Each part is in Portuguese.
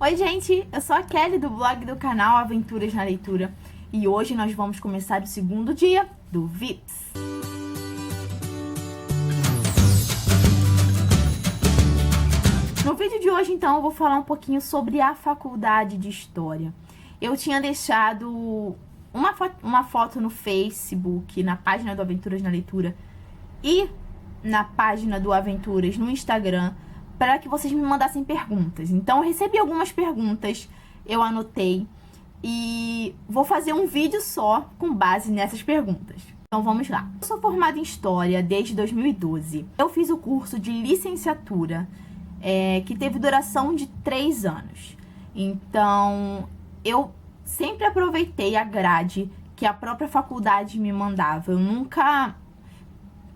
Oi gente, eu sou a Kelly do blog do canal Aventuras na Leitura e hoje nós vamos começar o segundo dia do VIPS. No vídeo de hoje então eu vou falar um pouquinho sobre a faculdade de História. Eu tinha deixado uma foto no Facebook, na página do Aventuras na Leitura e na página do Aventuras no Instagram, para que vocês me mandassem perguntas. Então eu recebi algumas perguntas, eu anotei e vou fazer um vídeo só com base nessas perguntas. Então vamos lá. Eu sou formada em História desde 2012. Eu fiz o curso de licenciatura, que teve duração de 3 anos. Então eu sempre aproveitei a grade que a própria faculdade me mandava.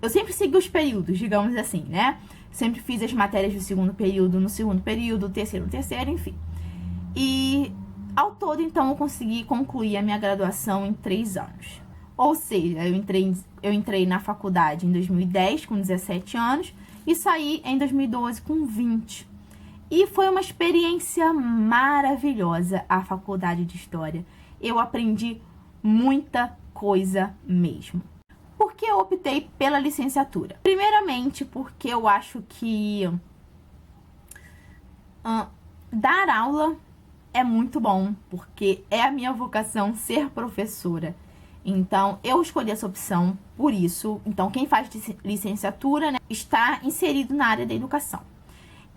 Eu sempre segui os períodos, digamos assim, né? Sempre fiz as matérias do segundo período no segundo período, terceiro no terceiro, enfim. E ao todo, então, eu consegui concluir a minha graduação em 3 anos. Ou seja, eu entrei na faculdade em 2010 com 17 anos e saí em 2012 com 20. E foi uma experiência maravilhosa a faculdade de História. Eu aprendi muita coisa mesmo. Por que eu optei pela licenciatura? Primeiramente, porque eu acho que dar aula é muito bom, porque é a minha vocação ser professora. Então, eu escolhi essa opção por isso. Então, quem faz licenciatura, né, está inserido na área da educação.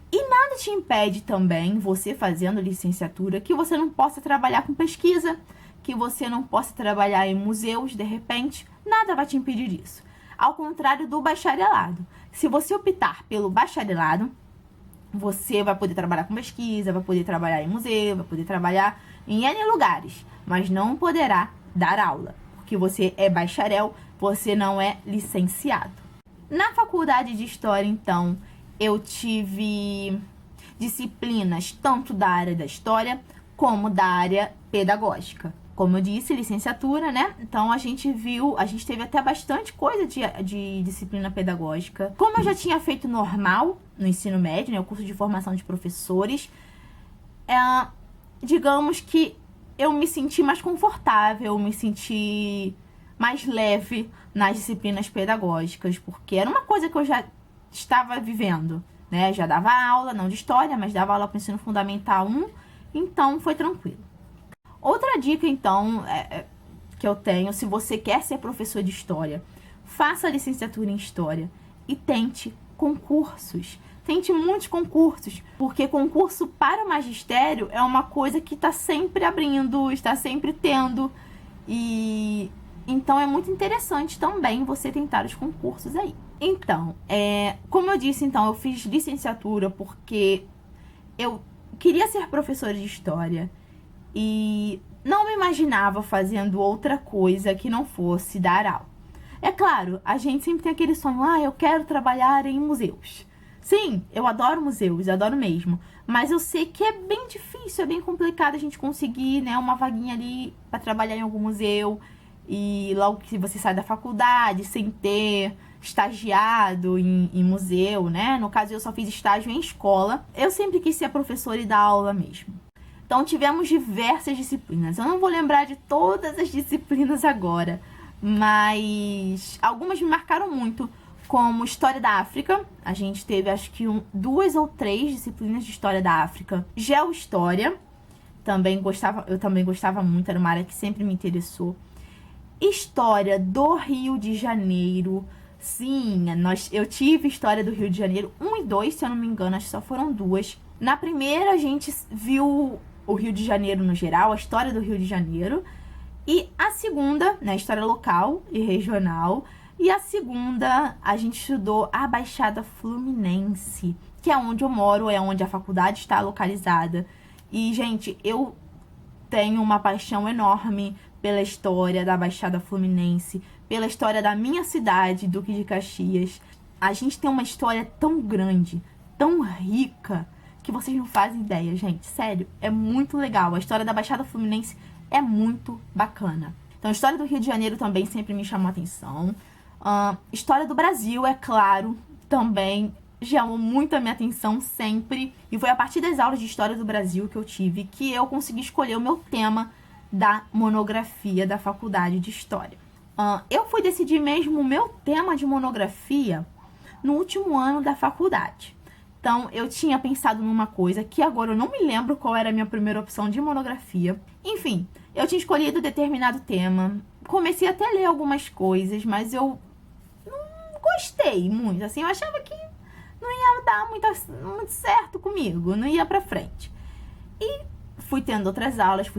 E nada te impede também, você fazendo licenciatura, que você não possa trabalhar com pesquisa, que você não possa trabalhar em museus, de repente, nada vai te impedir disso. Ao contrário do bacharelado. Se você optar pelo bacharelado, você vai poder trabalhar com pesquisa, vai poder trabalhar em museu, vai poder trabalhar em N lugares, mas não poderá dar aula, porque você é bacharel, você não é licenciado. Na faculdade de História, então, eu tive disciplinas tanto da área da História como da área pedagógica. Como eu disse, licenciatura, né? Então a gente teve até bastante coisa de disciplina pedagógica. Como eu já tinha feito normal no ensino médio, né? O curso de formação de professores, digamos que eu me senti mais confortável, me senti mais leve nas disciplinas pedagógicas, porque era uma coisa que eu já estava vivendo, né? Já dava aula, não de história, mas dava aula para o ensino fundamental 1, então foi tranquilo. Outra dica, então, que eu tenho, se você quer ser professor de História, faça a licenciatura em História e tente concursos. Tente muitos concursos, porque concurso para o magistério é uma coisa que está sempre abrindo, está sempre tendo. E então é muito interessante também você tentar os concursos aí. Então, como eu disse, então, eu fiz licenciatura porque eu queria ser professora de História. E não me imaginava fazendo outra coisa que não fosse dar aula. É claro, a gente sempre tem aquele sonho, eu quero trabalhar em museus. Sim, eu adoro museus, adoro mesmo. Mas eu sei que é bem difícil, é bem complicado a gente conseguir, né, uma vaguinha ali para trabalhar em algum museu. E logo que você sai da faculdade, sem ter estagiado em museu, né? No caso, eu só fiz estágio em escola. Eu sempre quis ser professora e dar aula mesmo. Então, tivemos diversas disciplinas. Eu não vou lembrar de todas as disciplinas agora, mas algumas me marcaram muito, como História da África. A gente teve, acho que 2 ou 3 disciplinas de História da África. Geohistória, eu também gostava muito, era uma área que sempre me interessou. História do Rio de Janeiro. Sim, eu tive História do Rio de Janeiro 1 e 2, se eu não me engano, acho que só foram 2. Na primeira, a gente viu o Rio de Janeiro no geral, a história do Rio de Janeiro. E a segunda, né, história local e regional. E a segunda, a gente estudou a Baixada Fluminense, que é onde eu moro, é onde a faculdade está localizada. E, gente, eu tenho uma paixão enorme pela história da Baixada Fluminense, pela história da minha cidade, Duque de Caxias. A gente tem uma história tão grande, tão rica, que vocês não fazem ideia, gente. Sério, é muito legal. A história da Baixada Fluminense é muito bacana. Então, a história do Rio de Janeiro também sempre me chamou a atenção. História do Brasil, é claro, também chamou muito a minha atenção sempre. E foi a partir das aulas de História do Brasil que eu tive que eu consegui escolher o meu tema da monografia da Faculdade de História. Eu fui decidir mesmo o meu tema de monografia no último ano da faculdade. Então, eu tinha pensado numa coisa que agora eu não me lembro qual era a minha primeira opção de monografia. Enfim, eu tinha escolhido determinado tema. Comecei até a ler algumas coisas, mas eu não gostei muito. Assim, eu achava que não ia dar muito certo comigo, não ia pra frente. E fui tendo outras aulas.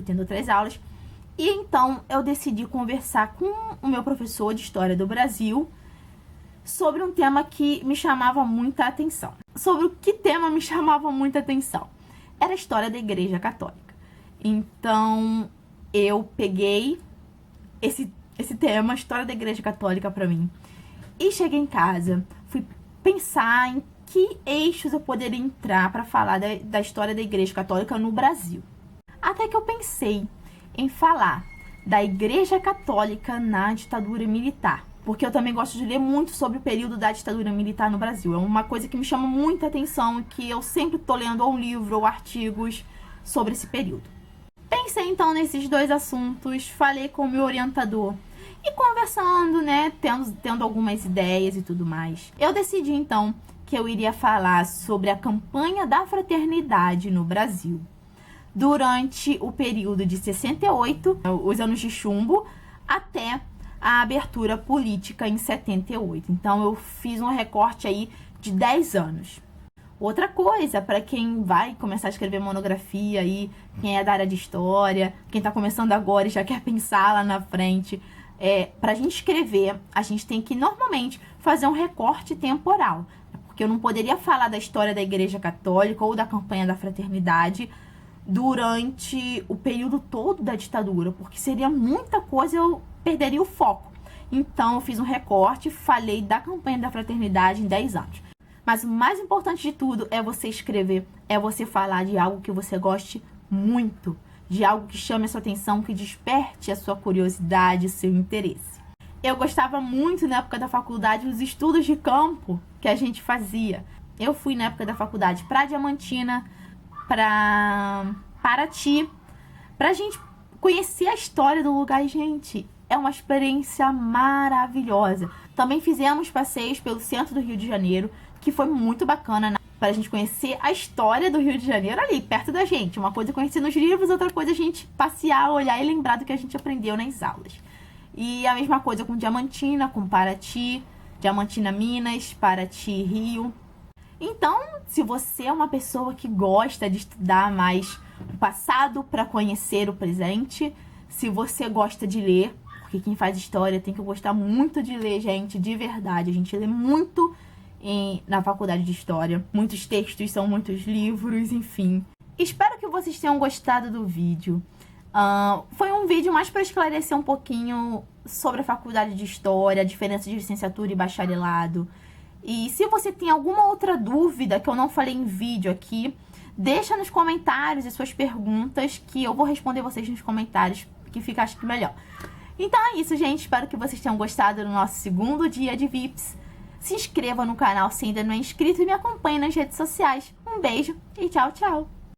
E então, eu decidi conversar com o meu professor de História do Brasil sobre um tema que me chamava muita atenção. Sobre o que tema me chamava muita atenção? Era a história da Igreja Católica. Então, eu peguei esse tema, a história da Igreja Católica, pra mim. E cheguei em casa, fui pensar em que eixos eu poderia entrar pra falar da história da Igreja Católica no Brasil. Até que eu pensei em falar da Igreja Católica na ditadura militar. Porque eu também gosto de ler muito sobre o período da ditadura militar no Brasil. É uma coisa que me chama muita atenção, que eu sempre tô lendo ou um livro ou artigos sobre esse período. Pensei então nesses dois assuntos, falei com o meu orientador e conversando, né, tendo algumas ideias e tudo mais. Eu decidi então que eu iria falar sobre a campanha da fraternidade no Brasil durante o período de 68, os anos de chumbo, até a abertura política em 78. Então, eu fiz um recorte aí de 10 anos. Outra coisa, para quem vai começar a escrever monografia aí, quem é da área de história, quem tá começando agora e já quer pensar lá na frente, pra gente escrever, a gente tem que, normalmente, fazer um recorte temporal. Porque eu não poderia falar da história da Igreja Católica ou da campanha da fraternidade durante o período todo da ditadura, porque seria muita coisa, eu perderia o foco. Então, eu fiz um recorte, falei da campanha da fraternidade em 10 anos. Mas o mais importante de tudo é você escrever, é você falar de algo que você goste muito, de algo que chame a sua atenção, que desperte a sua curiosidade, o seu interesse. Eu gostava muito, na época da faculdade, dos estudos de campo que a gente fazia. Eu fui, na época da faculdade, para Diamantina, para Paraty, pra gente conhecer a história do lugar. E, gente, é uma experiência maravilhosa. Também fizemos passeios pelo centro do Rio de Janeiro, que foi muito bacana, né? Pra gente conhecer a história do Rio de Janeiro ali, perto da gente. Uma coisa é conhecer nos livros, outra coisa é a gente passear, olhar e lembrar do que a gente aprendeu nas aulas. E a mesma coisa com Diamantina, com Paraty, Diamantina, Minas, Paraty, Rio. Então, se você é uma pessoa que gosta de estudar mais o passado para conhecer o presente, se você gosta de ler, porque quem faz história tem que gostar muito de ler, gente, de verdade. A gente lê muito na faculdade de história. Muitos textos, são muitos livros, enfim. Espero que vocês tenham gostado do vídeo. Foi um vídeo mais para esclarecer um pouquinho sobre a faculdade de história, a diferença de licenciatura e bacharelado. E se você tem alguma outra dúvida que eu não falei em vídeo aqui, deixa nos comentários as suas perguntas, que eu vou responder vocês nos comentários, que fica, acho que, melhor. Então é isso, gente. Espero que vocês tenham gostado do nosso segundo dia de VIPs. Se inscreva no canal se ainda não é inscrito e me acompanhe nas redes sociais. Um beijo e tchau, tchau!